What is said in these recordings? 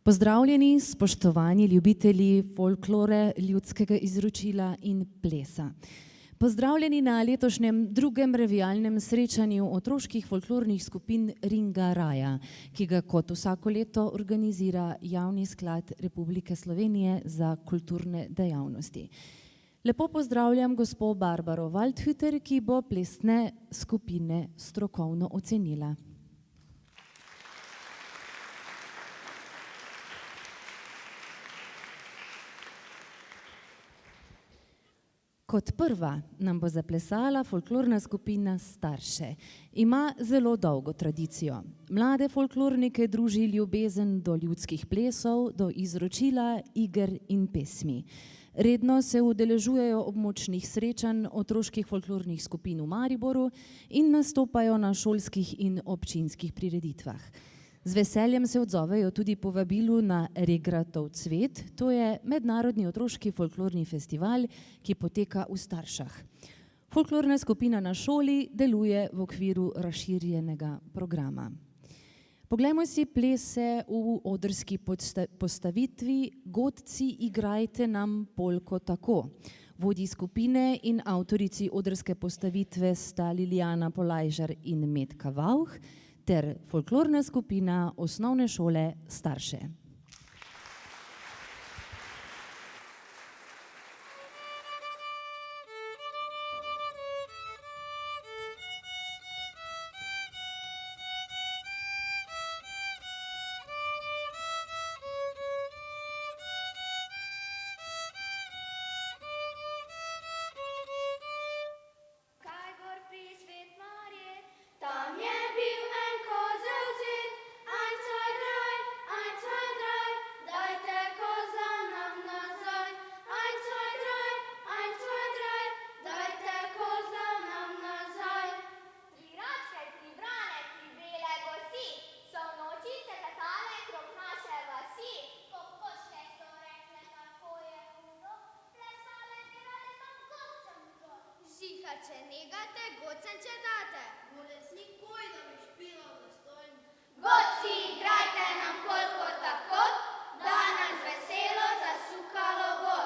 Pozdravljeni, spoštovani ljubitelji folklore, ljudskega izročila in plesa. Pozdravljeni na letošnjem drugem revijalnem srečanju otroških folklornih skupin Ringa Raja, ki ga kot vsako leto organizira Javni sklad Republike Slovenije za kulturne dejavnosti. Lepo pozdravljam gospo Barbaro Waldhüter, ki bo plesne skupine strokovno ocenila. Kot prva nam bo zaplesala folklorna skupina Starše. Ima zelo dolgo tradicijo. Mlade folklornike druži ljubezen do ljudskih plesov, do izročila, iger in pesmi. Redno se udeležujejo območnih srečanj otroških folklornih skupin v Mariboru in nastopajo na šolskih in občinskih prireditvah. Z veseljem se odzovejo tudi povabilu na Regratov cvet, to je mednarodni otroški folklorni festival, ki poteka v Staršah. Folklorna skupina na šoli deluje v okviru razširjenega programa. Poglejmo si plese v odrski postavitvi Godci, igrajte nam polko tako. Vodji skupine in avtorici odrske postavitve sta Lilijana Polajžar in Metka Vauh ter folklorna skupina osnovne šole Starše. Če negate, godcem če date. Moles nikoj, da bi špila v zastonj. Godci, igrajte nam polko tako, da nas veselo zasukalo bo.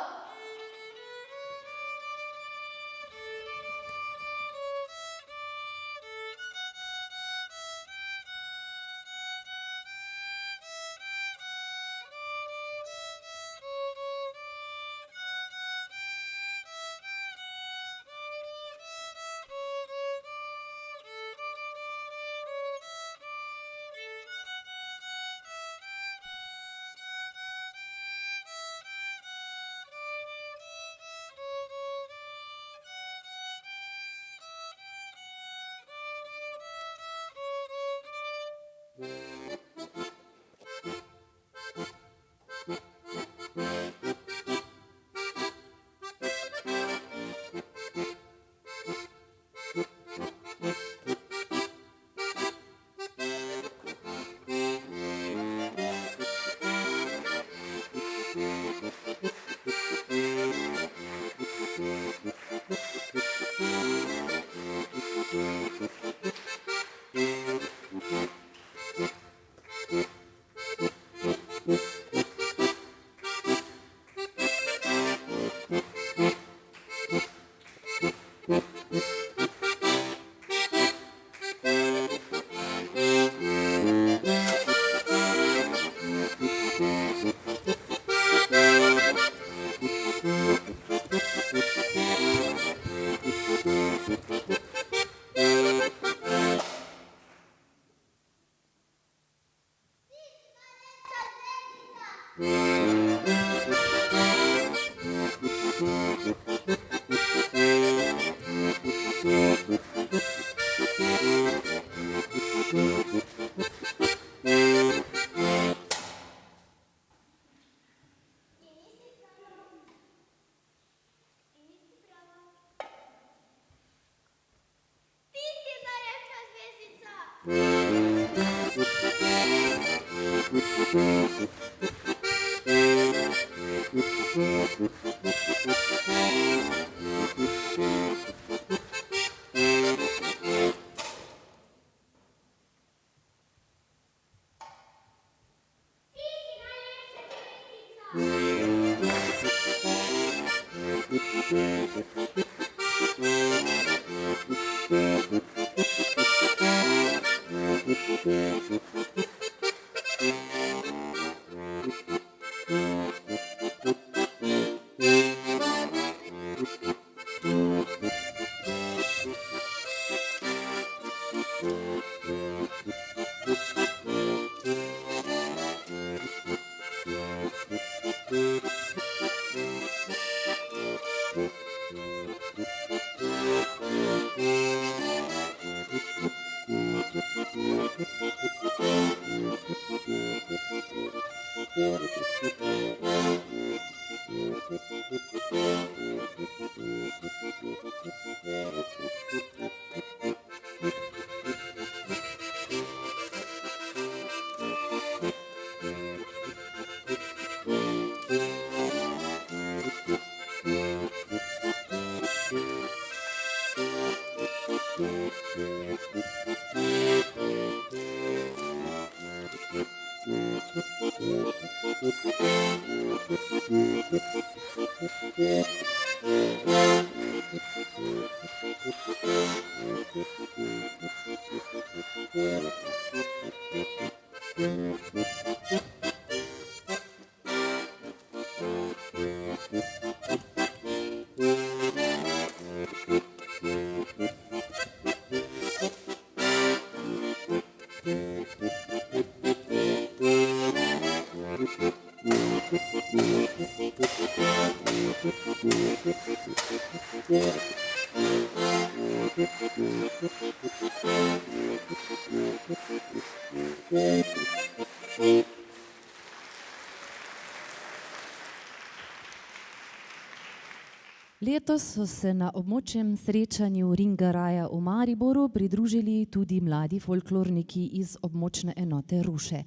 Letos so se na območnem srečanju Ringaraja v Mariboru pridružili tudi mladi folklorniki iz območne enote Ruše.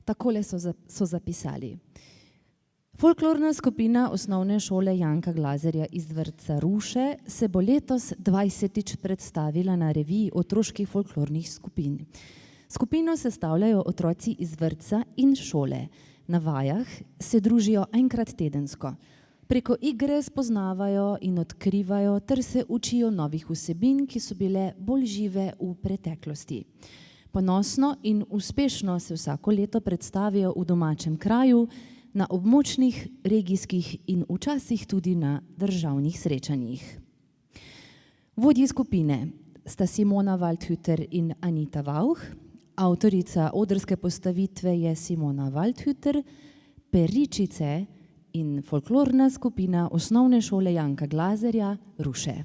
Takole so zapisali. Folklorna skupina osnovne šole Janka Glazerja iz vrtca Ruše se bo letos 20. predstavila na reviji otroških folklornih skupin. Skupino sestavljajo otroci iz vrtca in šole. Na vajah se družijo enkrat tedensko. Preko igre spoznavajo in odkrivajo ter se učijo novih vsebin, ki so bile bolj žive v preteklosti. Ponosno in uspešno se vsako leto predstavijo v domačem kraju, na območnih, regijskih in včasih tudi na državnih srečanjih. Vodji skupine sta Simona Waldhütter in Anita Vauch, avtorica odrske postavitve je Simona Waldhütter, Peričice in folklorna skupina osnovne šole Janka Glazerja Ruše.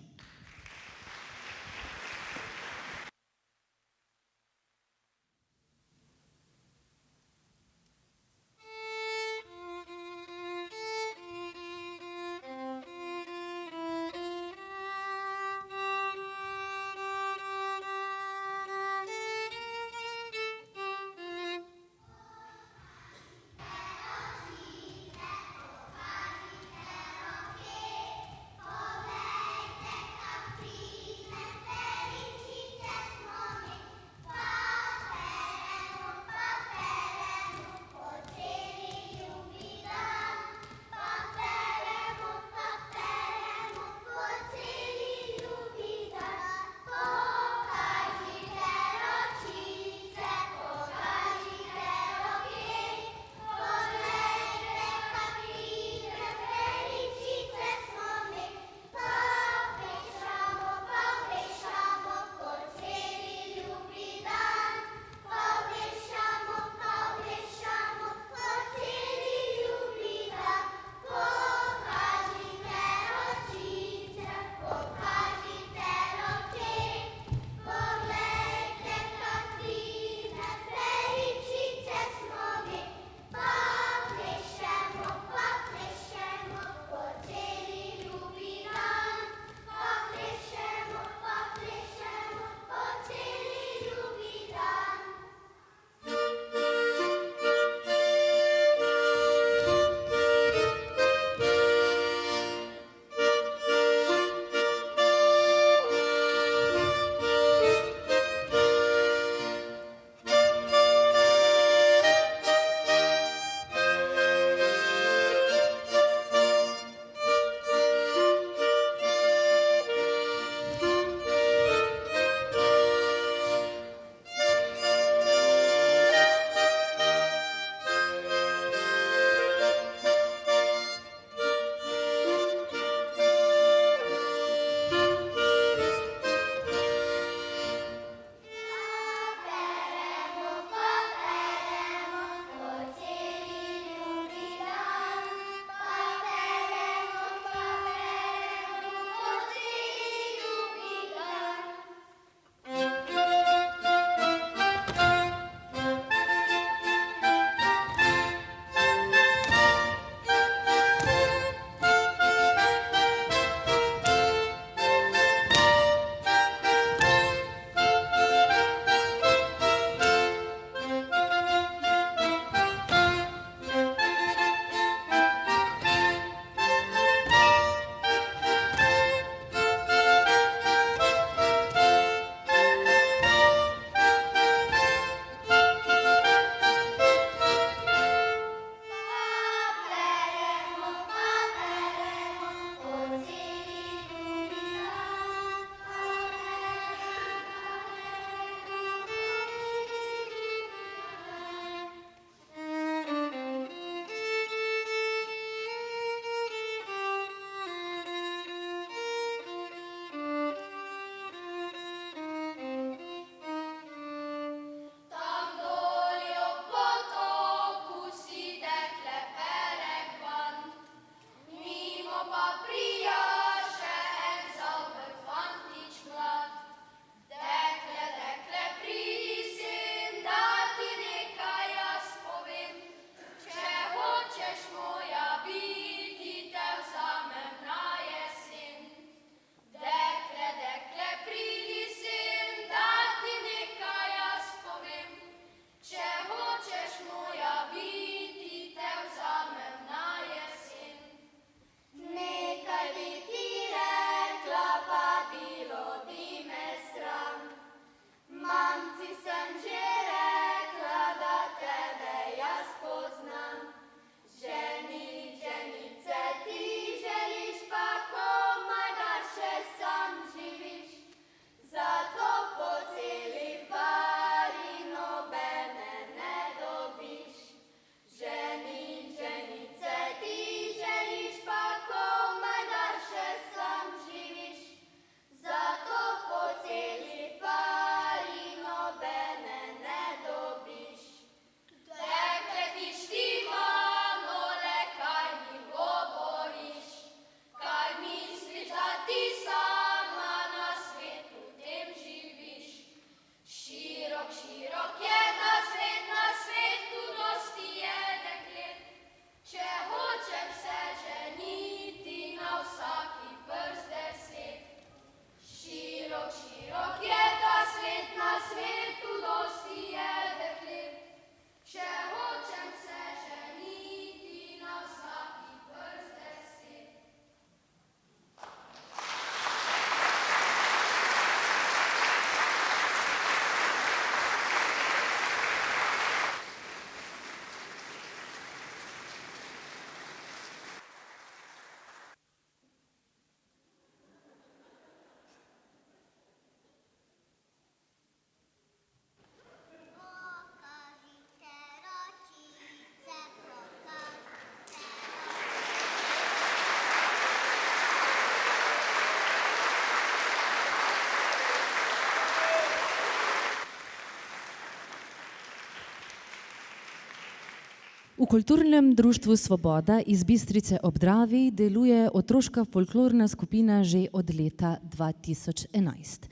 V kulturnem društvu Svoboda iz Bistrice ob Dravi deluje otroška folklorna skupina že od leta 2011.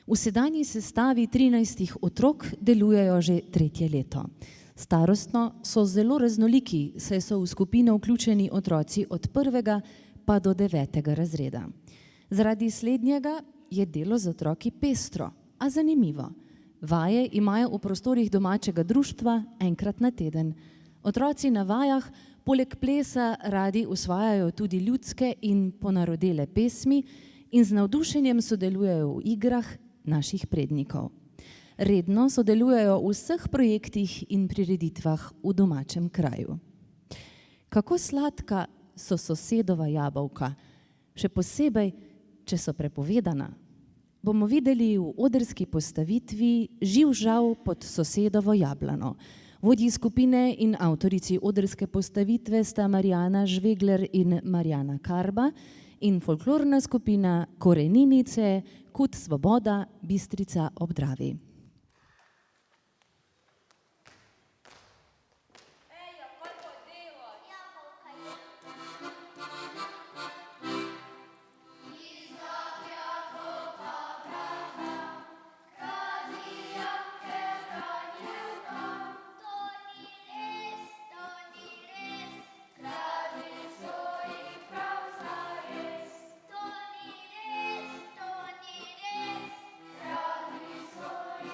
V sedanji sestavi 13 otrok delujejo že tretje leto. Starostno so zelo raznoliki, saj so v skupino vključeni otroci od 1. pa do 9. razreda. Zaradi slednjega je delo z otroki pestro, a zanimivo. Vaje imajo v prostorih domačega društva enkrat na teden. Otroci na vajah poleg plesa radi usvajajo tudi ljudske in ponarodele pesmi in z navdušenjem sodelujejo v igrah naših prednikov. Redno sodelujejo v vseh projektih in prireditvah v domačem kraju. Kako sladka so sosedova jabolka, še posebej, če so prepovedana, bomo videli v odrski postavitvi Živ žav pod sosedovo jablano. Vodji skupine in avtorici odrske postavitve sta Marijana Žvegler in Marjana Karba in folklorna skupina Koreninice, KUD Svoboda, Bistrica ob Dravi. To ni res,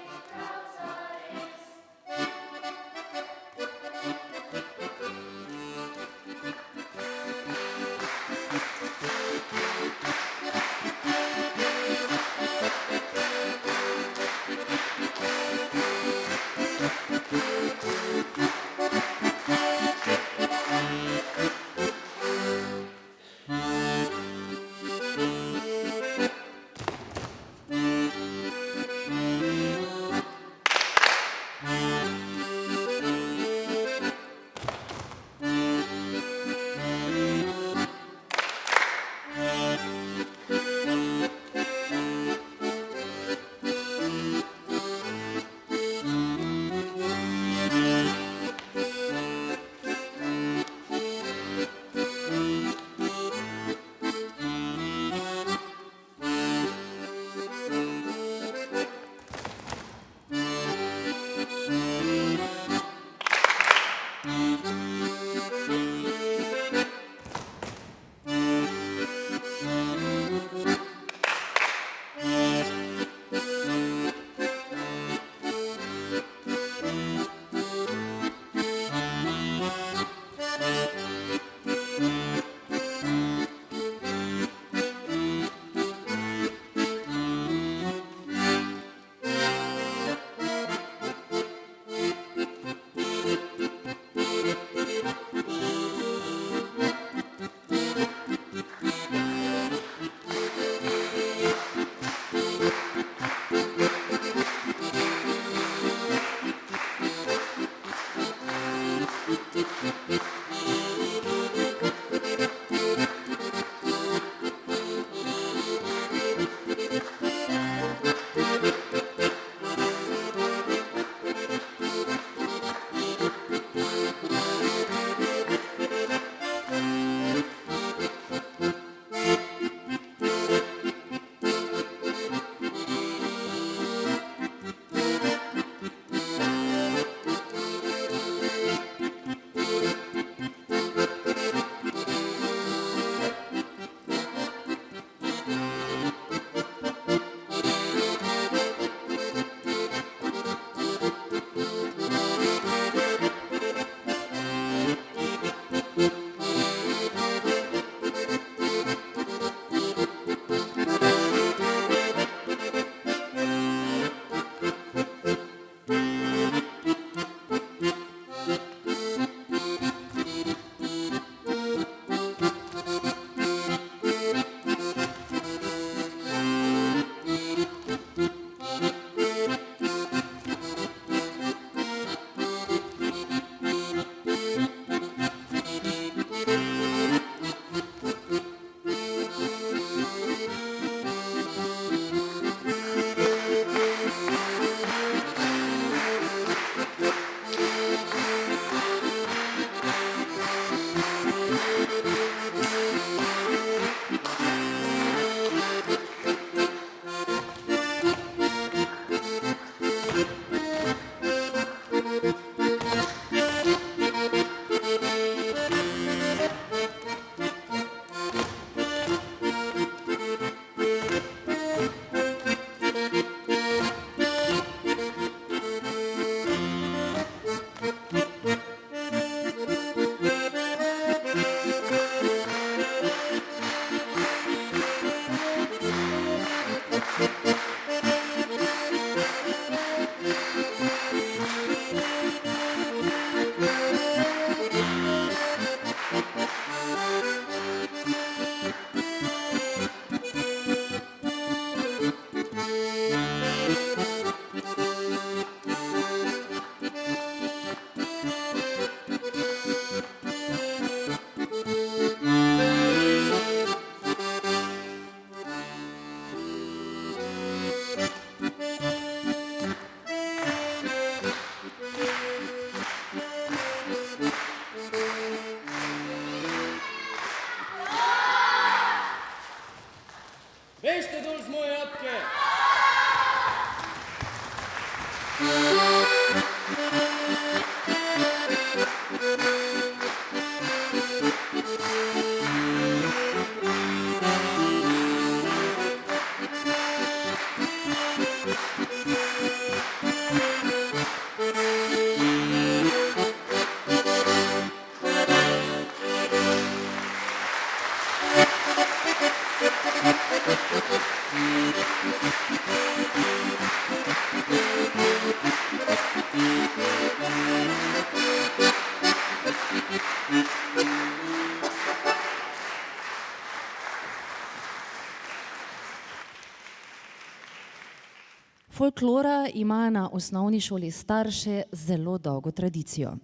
Folklora ima na osnovni šoli Starše zelo dolgo tradicijo.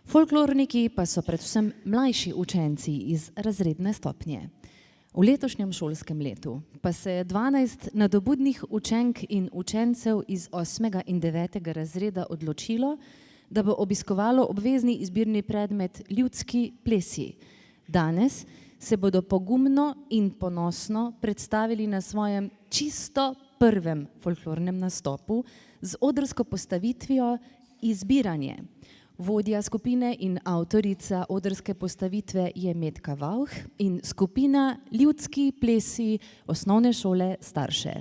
Folklorniki pa so predvsem mlajši učenci iz razredne stopnje. V letošnjem šolskem letu pa se je 12 nadobudnih učenk in učencev iz 8. in 9. razreda odločilo, da bo obiskovalo obvezni izbirni predmet ljudski plesi. Danes se bodo pogumno in ponosno predstavili na svojem čisto prvem folklornem nastopu z odrsko postavitvijo Izbiranje. Vodja skupine in avtorica odrske postavitve je Metka Vauh in skupina Ljudski plesi osnovne šole Starše.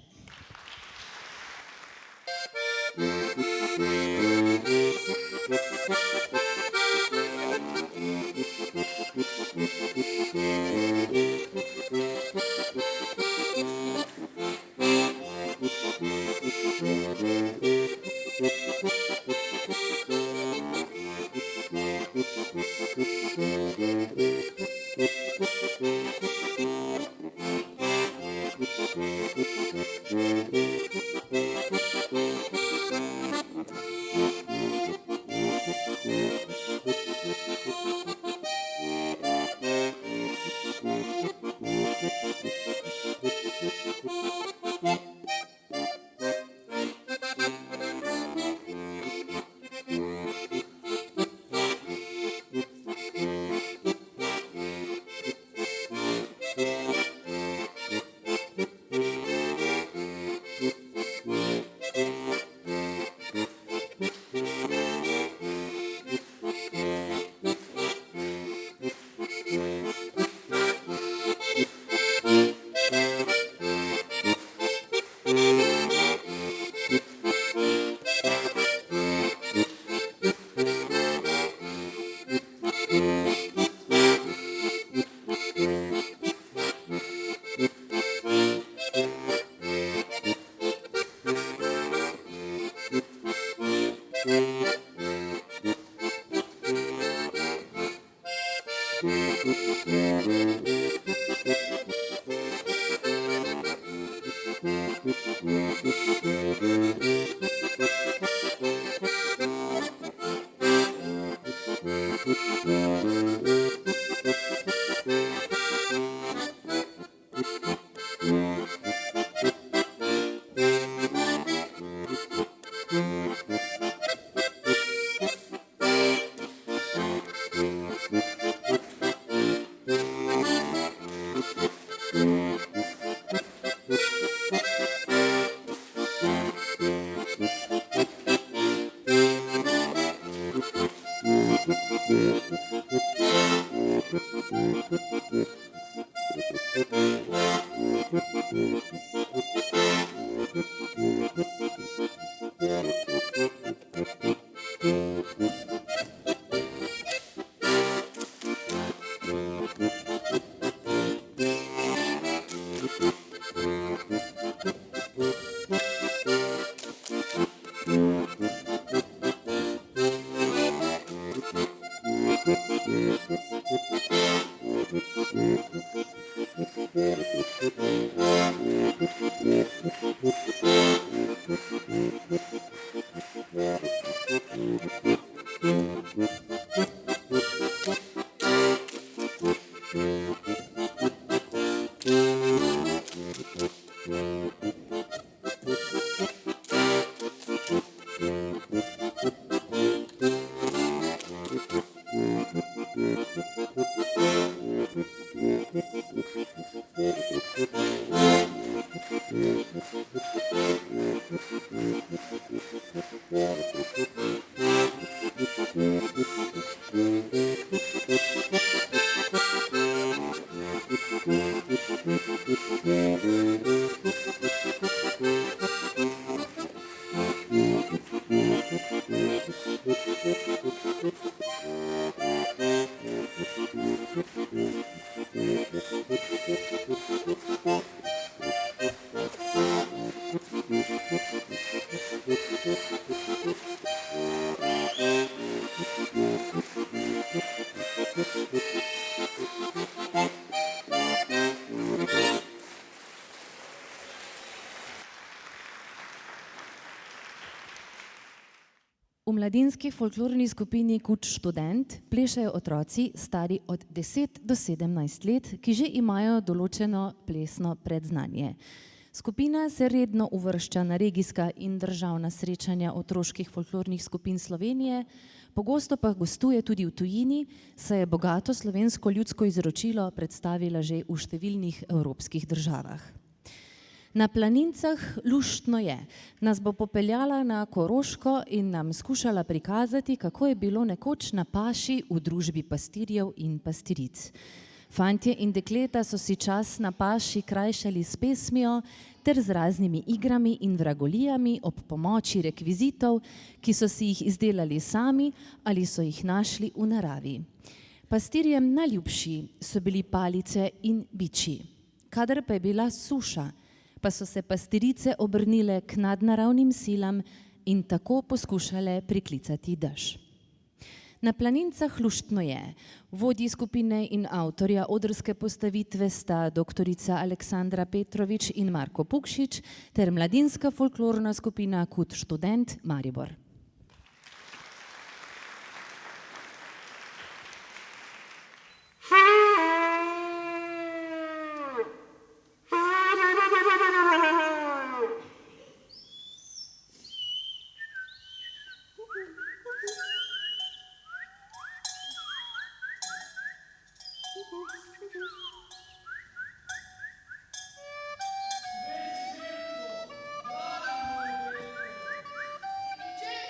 mladinski folklorni skupini Kut Študent plešejo otroci stari od 10 do 17 let, ki že imajo določeno plesno predznanje. Skupina se redno uvršča na regijska in državna srečanja otroških folklornih skupin Slovenije, pogosto pa gostuje tudi v tujini, saj je bogato slovensko ljudsko izročilo predstavila že v številnih evropskih državah. Na Planincah luštno je, nas bo popeljala na Koroško in nam skušala prikazati, kako je bilo nekoč na paši v družbi pastirjev in pastiric. Fantje in dekleta so si čas na paši krajšali s pesmijo ter z raznimi igrami in vragolijami ob pomoči rekvizitov, ki so si jih izdelali sami ali so jih našli v naravi. Pastirjem najljubši so bili palice in biči. Kadar pa je bila suša, pa so se pastirice obrnile k nadnaravnim silam in tako poskušale priklicati dež. Na Planincah luštno je. Vodji skupine in avtorja odrske postavitve sta doktorica Aleksandra Petrovič in Marko Pukšič ter mladinska folklorna skupina Kut Študent Maribor. Če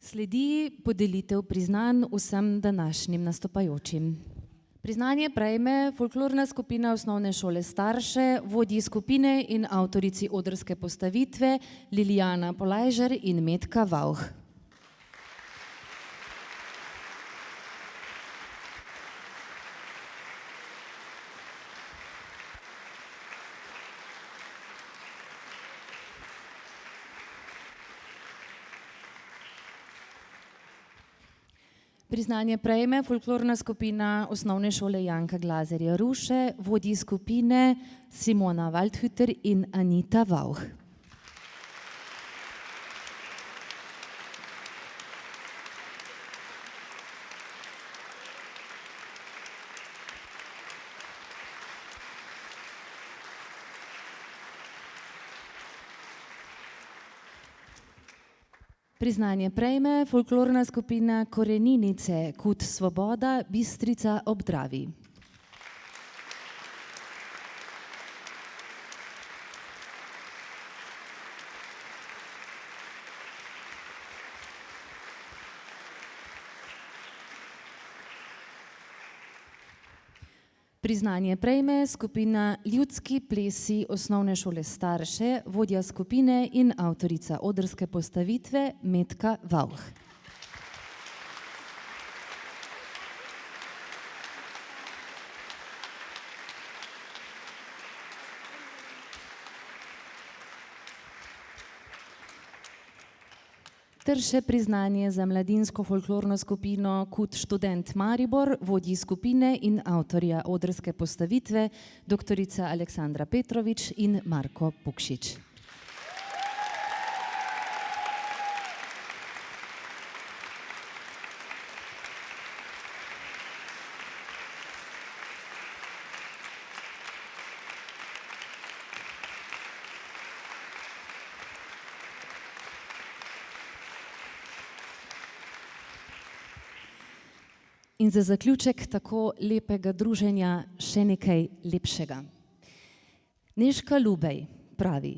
Sledi podelitev priznanj vsem današnjim nastopajočim. Priznanje prejme folklorna skupina Osnovne šole Starše, vodji skupine in avtorici odrske postavitve Lilijana Polajžer in Metka Vauh. Priznanje prejme folklorna skupina Osnovne šole Janka Glazerja Ruše, vodji skupine Simona Waldhütter in Anita Vauh. Priznanje prejme folklorna skupina Koreninice Kut Svoboda Bistrica ob Dravi. Priznanje prejme skupina Ljudski plesi Osnovne šole Starše, vodja skupine in avtorica odrske postavitve Metka Vauh. Ter še priznanje za mladinsko folklorno skupino Kut študent Maribor, vodji skupine in avtorja odrske postavitve doktorica Aleksandra Petrovič in Marko Pukšič. In za zaključek tako lepega druženja še nekaj lepšega. Nežka Lubej pravi: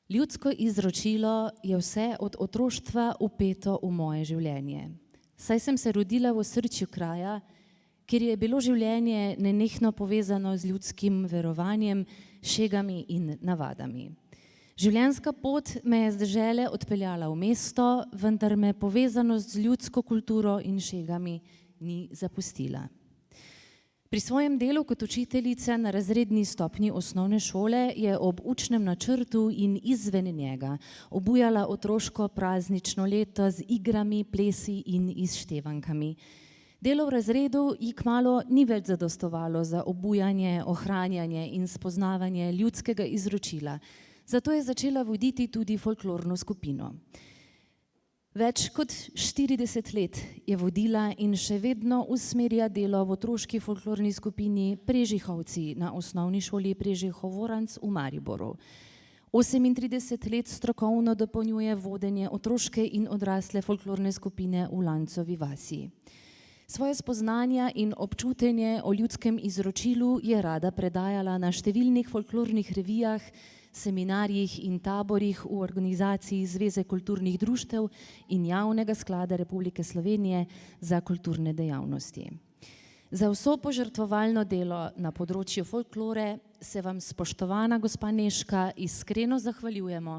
ljudsko izročilo je vse od otroštva vpeto v moje življenje. Saj sem se rodila v osrčju kraja, kjer je bilo življenje nenehno povezano z ljudskim verovanjem, šegami in navadami. Življenjska pot me je z dežele odpeljala v mesto, vendar me povezanost z ljudsko kulturo in šegami ni zapustila. Pri svojem delu kot učiteljica na razredni stopnji osnovne šole je ob učnem načrtu in izven njega obujala otroško praznično leto z igrami, plesi in izštevankami. Delo v razredu ji kmalu ni več zadostovalo za obujanje, ohranjanje in spoznavanje ljudskega izročila. Zato je začela voditi tudi folklorno skupino. Več kot 40 let je vodila in še vedno usmerja delo v otroški folklorni skupini Prežihovci na osnovni šoli Prežihov-Voranc v Mariboru. 38 let strokovno dopolnjuje vodenje otroške in odrasle folklorne skupine v Lancovi vasi. Svoje spoznanja in občutenje o ljudskem izročilu je rada predajala na številnih folklornih revijah, seminarjih in taborih v organizaciji Zveze kulturnih društev in Javnega sklada Republike Slovenije za kulturne dejavnosti. Za vso požrtvovalno delo na področju folklore se vam, spoštovana gospa Nežka, iskreno zahvaljujemo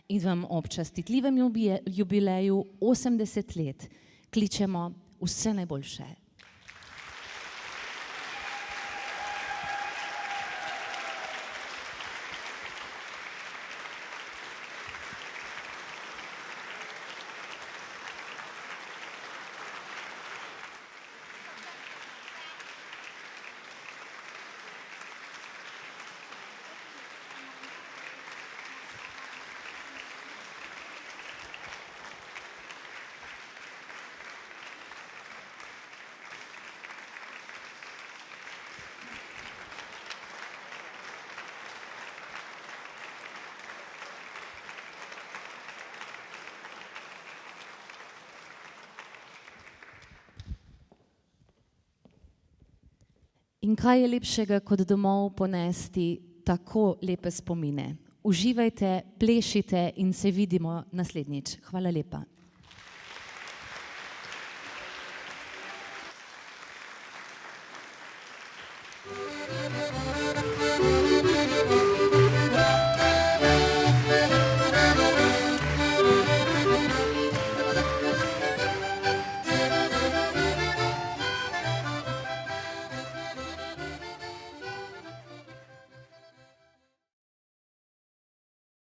in vam ob častitljivem jubileju 80 let kličemo vse najboljše. In kaj je lepšega, kot domov ponesti tako lepe spomine? Uživajte, plešite in se vidimo naslednjič. Hvala lepa. Thank you.